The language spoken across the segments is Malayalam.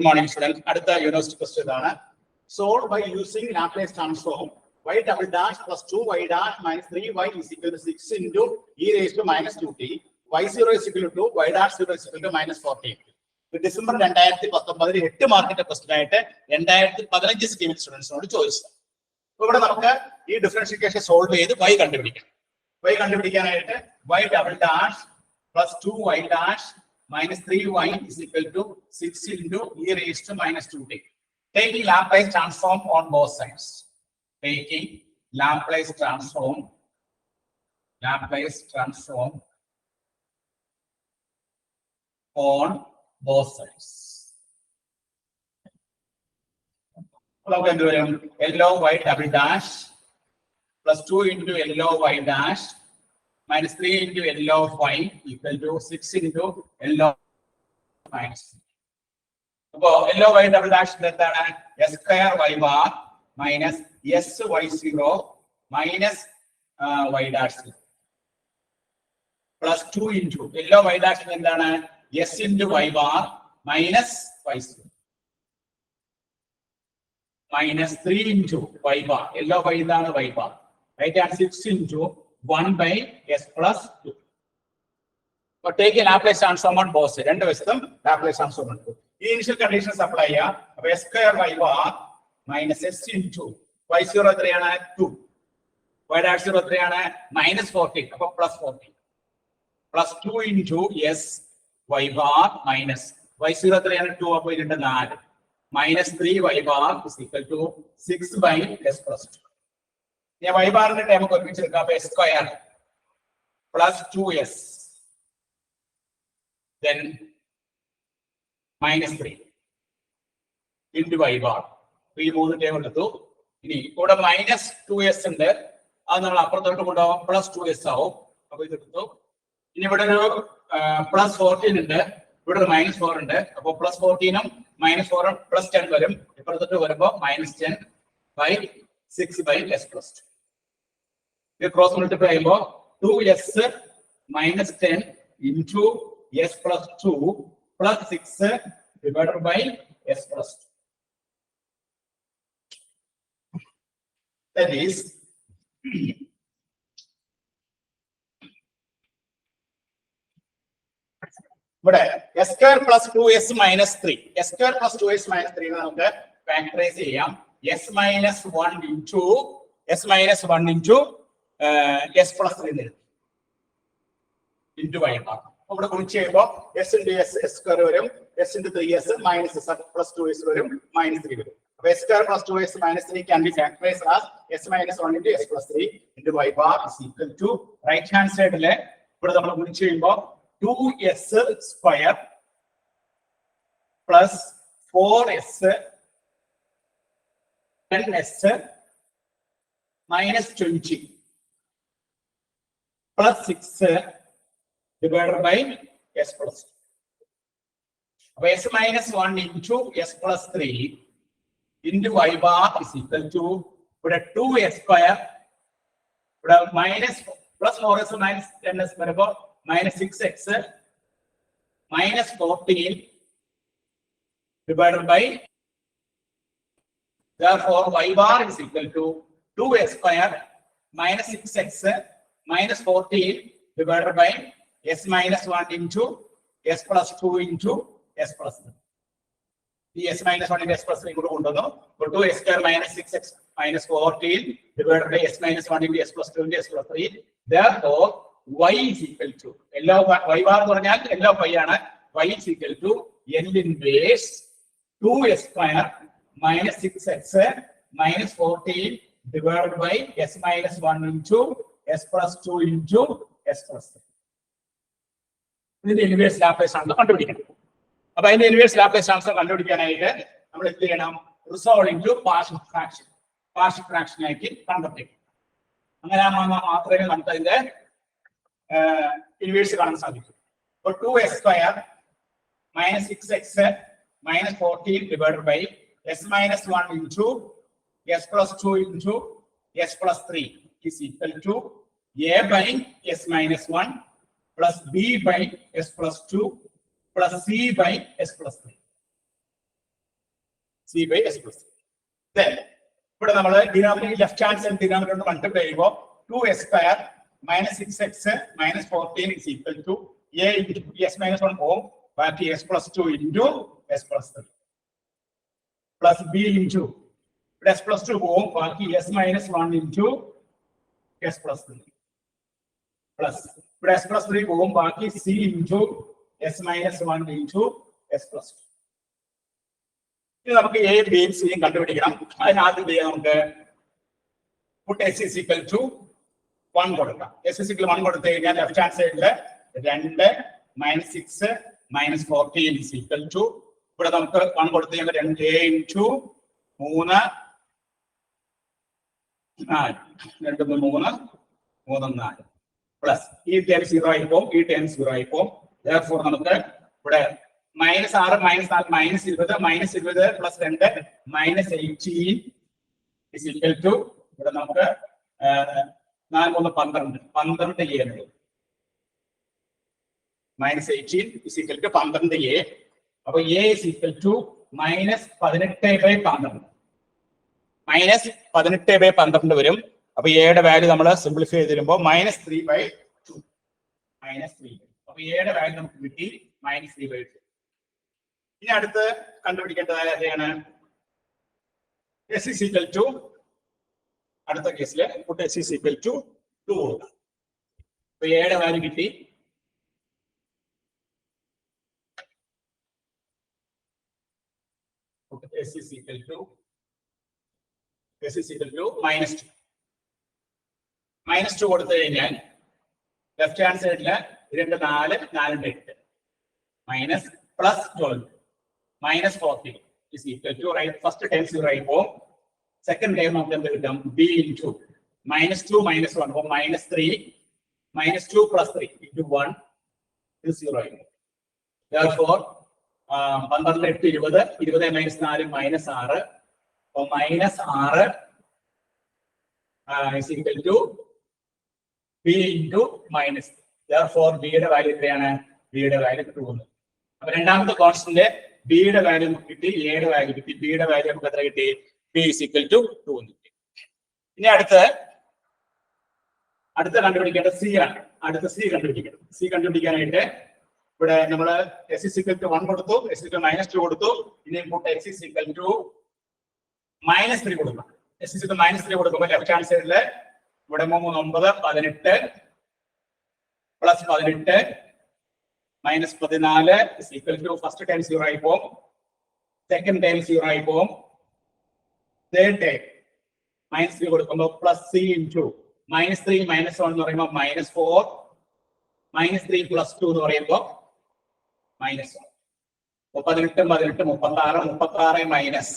Good morning, students. Adutha university question is solved by using Laplace transform. Y double dash plus 2y dash minus 3y is equal to 6 into e raised to minus 2t. Y0 is equal to 2, y dash 0 is equal to minus 14. December 2019 8 മാർക്കിന്റെ ക്വസ്റ്റ്യൻ ആയിട്ട് 2015 സ്കീം സ്റ്റുഡൻസിനോട് ചോദിച്ചത്. ഇവിടെ നമുക്ക് ഈ ഡിഫറൻഷിയേഷൻ സോൾവ് ചെയ്ത് y കണ്ടുപിടിക്കണം. Y കണ്ടുപിടിക്കാനായിട്ട് y double dash plus 2y dash minus 3y is equal to 6 into e raised to minus 2t. Taking Laplace transform on both sides. Taking Laplace transform on both sides. Now we can do L of y double dash plus 2 into L of y dash minus 3 into L of y equal to 6 into L of minus 3. So L of y double dash is s square y bar minus s y0 minus y dash 0 plus 2 into L of y dash is s into y bar minus y0 minus 3 into y bar. L of y is y bar. Right, and 6 into 1 by s plus 2. But take a Laplace transform on both sides. And Laplace transform on both. Initial conditions apply here. S square y bar minus s into y0 2. Y dash 0 minus 14. Plus 14. Plus 2 into s y bar minus y0 2 up into 4. Minus 3 y bar is equal to 6 by s plus 2. Yeah, y bar in the time of s square plus 2s, then minus 3 into y bar. We move the table to put a minus 2s in there, and then plus 2s out. Plus 14 in there, put a minus 4 in there, plus 14 minus 4 plus 10 minus 10 by 6 by s plus 2. We cross multiply 2s minus 10 into s plus 2 plus 6 divided by s plus 2. That is but s square plus 2s minus 3. S square plus 2s minus 3 factorize s minus 1 into s minus 1 into s plus 3 into y bar. S into s square s into 3s minus s plus 2s minus 3. S square plus 2s minus 3 can be factorized as s minus 1 into s plus 3 into y bar is equal to right hand side 2s square plus 4s 10s minus 20 plus 6 divided by s plus 2. S minus 1 into s plus 3 into y bar is equal to 2s square minus plus 4s minus 10s minus 6x minus 14 divided by, therefore y bar is equal to 2s square minus 6x minus 14 divided by s minus 1 into s plus 2 into s plus 3. The s minus 1 into s plus 3 go to s square minus 6x minus 14 divided by s minus 1 into s plus 2 into s plus 3. Therefore, y is equal to L of y bar L of y is equal to L inverse 2s square minus 6x minus 14 divided by s minus 1 into s plus 2 into s plus 3. This is the inverse Laplace transform. Now, in the inverse Laplace transform, resolve into partial fraction. Partial fraction like it. Inverse for 2s square minus 6x minus 14 divided by s minus 1 into s plus 2 into s plus 3 is equal to a by s minus 1 plus b by s plus 2 plus c by s plus 3. C by S plus. ഇവിടെ നമ്മൾ denominator left hand side denominator multiply ചെയ്യുമ്പോൾ 2s² minus 6x minus 14 is equal to a into s minus 1 ohm ബാക്കി s plus 2 into s plus 3 plus b into s plus 2 ohm ബാക്കി s minus 1 into s plus 3 plus s plus 3 ohm ബാക്കി c into s minus 1 into s plus 2. ഇനി നമുക്ക് a b c കണ്ടുപിടിക്കണം. അതിനാദ്യം നമുക്ക് put s is equal to 1 കൊടുക്കാം. s is equal to 1 കൊടുത്തു കഴിഞ്ഞാൽ ലെഫ്റ്റ് ഹാൻഡ് സൈഡില് 2 minus 6 minus 14 is equal to ഇവിടെ നമുക്ക് 1 കൊടുത്തു കഴിഞ്ഞാൽ 2a into 3 2 3 4 പ്ലസ് ഈ ടേം 0 ആയി പോകും, ഈ ടേം 0 ആയി പോകും. therefore നമുക്ക് ഇവിടെ -6 -4 -20 പ്ലസ് 2 -18 is equal to ഇവിടെ നമുക്ക് 4 3 12 a ഉണ്ട്. -18 is equal to 12a. അപ്പൊ a is equal to -18/12 -18/12 വരും. അപ്പൊ a യുടെ വാല്യൂ നമ്മൾ സിംപ്ലിഫൈ ചെയ്ത് തരുമ്പോൾ -3/2 -3. അപ്പൊ a യുടെ വാല്യൂ നമുക്ക് കിട്ടി -3/2. ഇനി അടുത്ത് കണ്ടുപിടിക്കേണ്ടത് ഏതാണ്? s is equal to അടുത്ത കേസിൽ s is equal to 2 കൊടുക്കാം. അപ്പൊ a യുടെ വാല്യൂ കിട്ടി s is equal to -2. -2 കൊടുത്തു കഴിഞ്ഞാൽ ലെഫ്റ്റ് ഹാൻഡ് സൈഡില് 2 4 4 8 minus plus 12 -14 is equal to right first time 0 ആയി പോകും. സെക്കൻഡ് ടൈം നമുക്ക് എന്ത് കിട്ടും? b into -2 -1 അപ്പോൾ -3 -2 plus 3 into 1 is 0 ആയി പോകും. therefore 12 8 20 20 -4 -6 അപ്പോൾ -6 is equal to b into -3. therefore b യുടെ വാല്യൂ എത്രയാണ്? b യുടെ വാല്യൂ 2 ആണ്. അപ്പോൾ രണ്ടാമത്തെ കോൺസ്റ്റന്റ് b യുടെ വാല്യൂ നമുക്ക് കിട്ടി, a യുടെ വാല്യൂ കിട്ടി. b യുടെ വാല്യൂ നമുക്ക് എത്ര കിട്ടി? b is equal to 2 എന്ന് കിട്ടി. ഇനി അടുത്ത് കണ്ടുപിടിക്കേണ്ട c ആണ്. അടുത്ത c കണ്ടുപിടിക്കണം. c കണ്ടുപിടിക്കാനായിട്ട് ഇവിടെ നമ്മൾ s is equal to 1 കൊടുത്തു, s is equal to -2 കൊടുത്തു. ഇനി x is equal to -3 കൊടുക്കണം. s is equal to -3 കൊടുക്കുമ്പോൾ ലെഫ്റ്റ് ഹാൻഡ് സൈഡിൽ ഇവിടെ 3 9 18 plus 18 -14 is equal to first time 0 ആയി പോകും, സെക്കൻഡ് ടൈം 0 ആയി പോകും, തേർഡ് ടൈം -3 കൊടുക്കുമ്പോൾ പ്ലസ് c into -3 -1 എന്ന് പറയുമ്പോൾ -4 -3 plus 2 എന്ന് പറയുമ്പോൾ -1. 18 18 36 36 മൈനസ്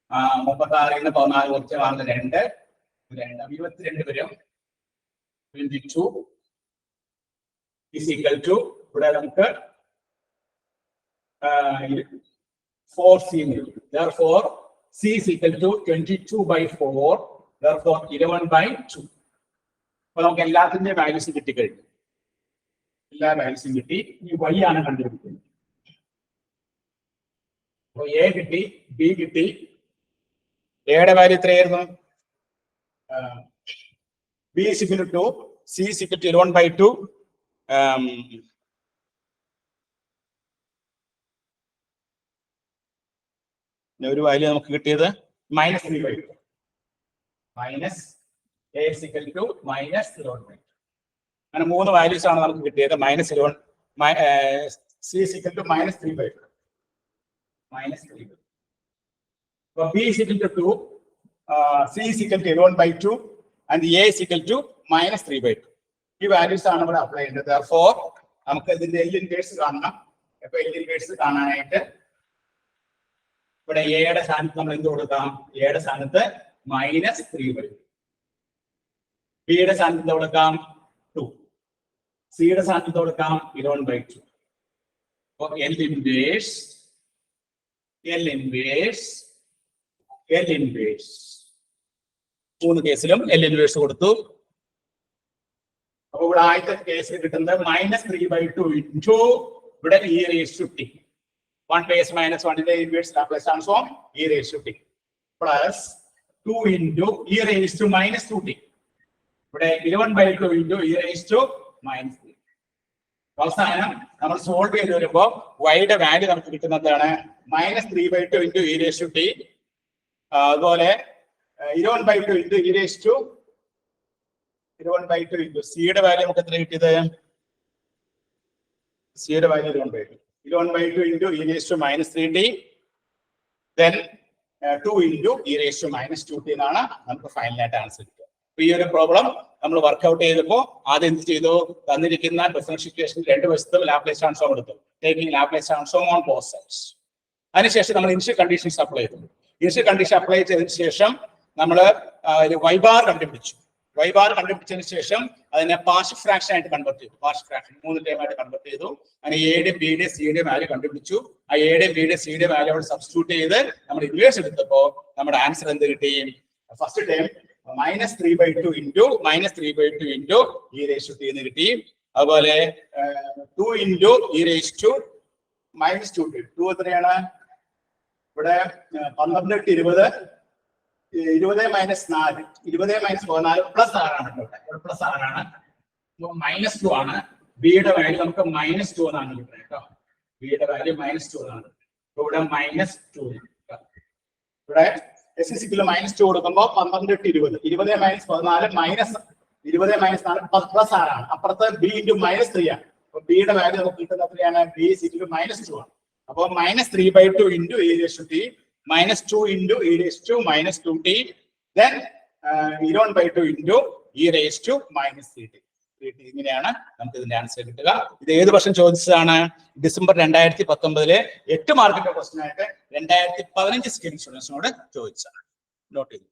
36 14 കുറച്ച് 2 22 വരും. 22 is equal to ഇവിടെ നമുക്ക് 4c കിട്ടും. therefore c is equal to 22/4. therefore 11/2. അപ്പോൾ നമുക്ക് എല്ലാത്തിന്റെയും വാല്യൂസ് കിട്ടിക്കഴിഞ്ഞു. എല്ലാ വാല്യൂസും കിട്ടി. ഈ y ആണ് കണ്ടുപിടിക്കുന്നത്. അപ്പോൾ a കിട്ടി, b കിട്ടി. a യുടെ വാല്യൂ എത്രയായിരുന്നു? b is equal to 2, c is equal to 11/2. ഒരു വാല്യൂ നമുക്ക് കിട്ടിയത് -3/2. Minus a is equal to -11/2. അങ്ങനെ 3 വാല്യൂസ് ആണ് നമുക്ക് കിട്ടിയത്. -11 c is equal to -3/2. So b is equal to 2, c is equal to 11/2 and a is equal to -3/2. ഈ വാല്യൂസ് ആണ് ഇവിടെ അപ്ലൈ ചെയ്യേണ്ടത്. therefore നമുക്ക് ഇതിന്റെ L ഇൻവേഴ്സ് കാണണം. അപ്പോൾ L ഇൻവേഴ്സ് കാണാനായിട്ട് ഇവിടെ a യുടെ സ്ഥാനത്ത് നമ്മൾ എന്ത് കൊടുക്കാം? a യുടെ സ്ഥാനത്ത് -3/2. b യുടെ സ്ഥാനത്ത് കൊടുക്കാം 2, c യുടെ സ്ഥാനത്ത് കൊടുക്കാം 11/2. അപ്പോൾ L ഇൻവേഴ്സ് മൂന്ന് കേസിലും L ഇൻവേഴ്സ് കൊടുത്തു. അപ്പൊ ഇവിടെ ആദ്യത്തെ കേസിൽ കിട്ടുന്നത് -3/2 ഇൻറ്റു ഇവിടെ e raised to t. 1 by s minus 1 ന്റെ inverse Laplace transform e raised to t plus 2 into e raised to minus 2t. ഇവിടെ 11 by 2 into e raised to minus 3. അവസാനം നമ്മൾ സോൾവ് ചെയ്ത് വരുമ്പോൾ y-യുടെ വാല്യൂ നമുക്ക് കിട്ടുന്നതാണ് -3 by 2 into e raised to t. അതുപോലെ 11 by 2 into e raised to 11 by 2 into c യുടെ വാല്യൂ നമുക്ക് എത്ര കിട്ടിയത്? c യുടെ value 11 by 2. 11 by 2 into e raised to minus 3t, then 2 into e raised to minus 2t എന്നാണ് നമുക്ക് ഫൈനലായിട്ട് ആൻസർ കിട്ടുക. ഈ ഒരു പ്രോബ്ലം നമ്മൾ വർക്ക്ഔട്ട് ചെയ്തപ്പോൾ ആദ്യം എന്ത് ചെയ്തു? തന്നിരിക്കുന്ന ഡിഫറൻഷ്യൽ ഇക്വേഷൻ രണ്ട് വശത്തും ലാപ്ലേസ് ട്രാൻസ്ഫോം എടുത്തു, taking Laplace transform on both sides. അതിനുശേഷം നമ്മൾ ഇനിഷ്യൽ കണ്ടീഷൻസ് അപ്ലൈ ചെയ്തു. ഇനിഷ്യൽ കണ്ടീഷൻ അപ്ലൈ ചെയ്തതിനു ശേഷം നമ്മൾ y ബാർ കണ്ടുപിടിച്ചു. y ബാർ കണ്ടുപിടിച്ചതിന് ശേഷം അതിനെ പാർഷ്യൽ ഫ്രാക്ഷൻ ആയിട്ട് കൺവേർട്ട് ചെയ്തു. പാർഷ്യൽ ഫ്രാക്ഷൻ 3 ടൈമായിട്ട് കൺവേർട്ട് ചെയ്തു. അങ്ങനെ എയുടെയും ബിയുടെയും സിയുടെയും വാല്യൂ കണ്ടുപിടിച്ചു. ആ എയുടെയും ബിയുടെയും സിയുടെയും വാല്യൂ അവിടെ സബ്സ്റ്റിറ്റ്യൂട്ട് ചെയ്ത് നമ്മൾ ഇൻവേഴ്സ് എടുത്തപ്പോൾ നമ്മുടെ ആൻസർ എന്ത് കിട്ടി? First time -3 by 2 into e raised to t എന്ന് കിട്ടി. അതുപോലെ 2 into e raised to minus 2t. 2 എത്രയാണ്? ഇവിടെ 12 × 20 20 minus 4 20 minus 14 പ്ലസ് 6 ആണ്. ഇവിടെ പ്ലസ് 6 ആണ്. -2 ആണ്. ബിയുടെ വാല്യൂ നമുക്ക് -2 എന്നാണ് കിട്ടുന്നത് കേട്ടോ. ബിയുടെ വാല്യൂ -2 എന്നാണ്. ഇവിടെ -2. ഇവിടെ s = -2 കൊടുക്കുമ്പോൾ 12 × 20 20 minus 14 minus 20 minus 4 പ്ലസ് 6 ആണ്. അപ്പുറത്ത് b into -3 ആണ്. അപ്പൊ ബിയുടെ വാല്യൂ നമുക്ക് കിട്ടുന്നത് എത്രയാണ്? b = -2 ആണ്. അപ്പോൾ -3 by 2 into e raised to t, -2 into e raised to minus 2t, then 11 by 2 into e raised to minus 3t. ഇങ്ങനെയാണ് നമുക്ക് ഇതിന്റെ ആൻസർ കിട്ടുക. ഇത് ഏത് വർഷം ചോദിച്ചതാണ്? ഡിസംബർ 2019 8 മാർക്കിന്റെ ക്വസ്റ്റ്യൻ ആയിട്ട് 2015 സ്കീം സ്റ്റുഡൻസിനോട് ചോദിച്ചതാണ്. നോട്ട് ചെയ്തു.